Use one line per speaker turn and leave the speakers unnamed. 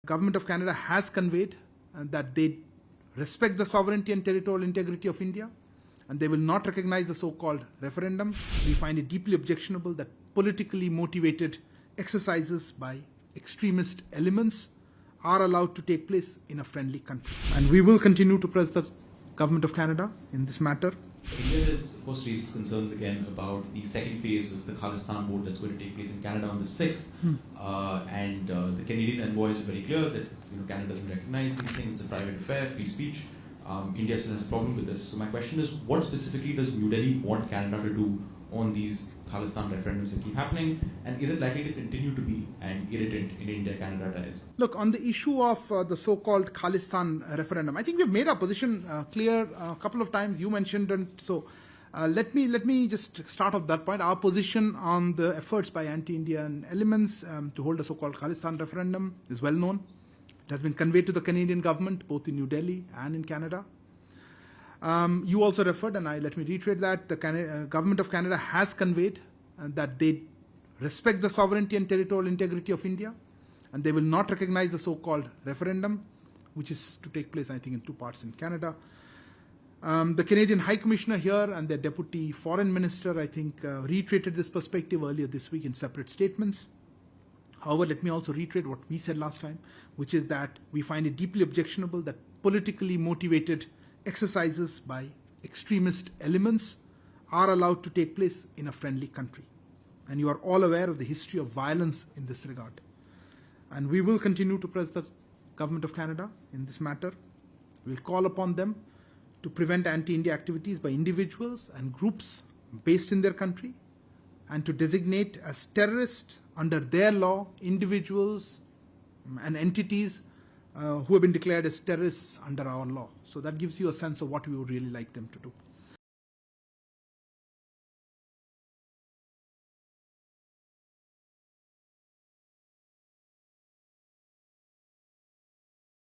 Government of Canada has conveyed that they respect the sovereignty and territorial integrity of India, and they will not recognize the so-called referendum. We find it deeply objectionable that politically motivated exercises by extremist elements are allowed to take place in a friendly country. And we will continue to press the Government of Canada in this matter.
India has, of course, raised concerns again about the second phase of the Khalistan vote that's going to take place in Canada on the 6th. And the Canadian envoys are very clear that Canada doesn't recognize these things. It's a private affair, free speech. India still has a problem with this. So my question is, what specifically does New Delhi want Canada to do on these Khalistan referendums that keep happening? And is it likely to continue to be an irritant in India-Canada ties?
Look, on the issue of the so-called Khalistan referendum, I think we've made our position clear a couple of times. You mentioned, and so let me just start off that point. Our position on the efforts by anti-Indian elements to hold a so-called Khalistan referendum is well known. It has been conveyed to the Canadian government, both in New Delhi and in Canada. You also referred, and let me reiterate that, the Government of Canada has conveyed that they respect the sovereignty and territorial integrity of India, and they will not recognize the so-called referendum, which is to take place, I think, in two parts in Canada. The Canadian High Commissioner here and their Deputy Foreign Minister, I think, reiterated this perspective earlier this week in separate statements. However, let me also reiterate what we said last time, which is that we find it deeply objectionable that politically motivated exercises by extremist elements are allowed to take place in a friendly country. And you are all aware of the history of violence in this regard. And we will continue to press the Government of Canada in this matter. We'll call upon them to prevent anti-India activities by individuals and groups based in their country, and to designate as terrorists under their law individuals and entities who have been declared as terrorists under our law. So that gives you a sense of what we would really like them to do.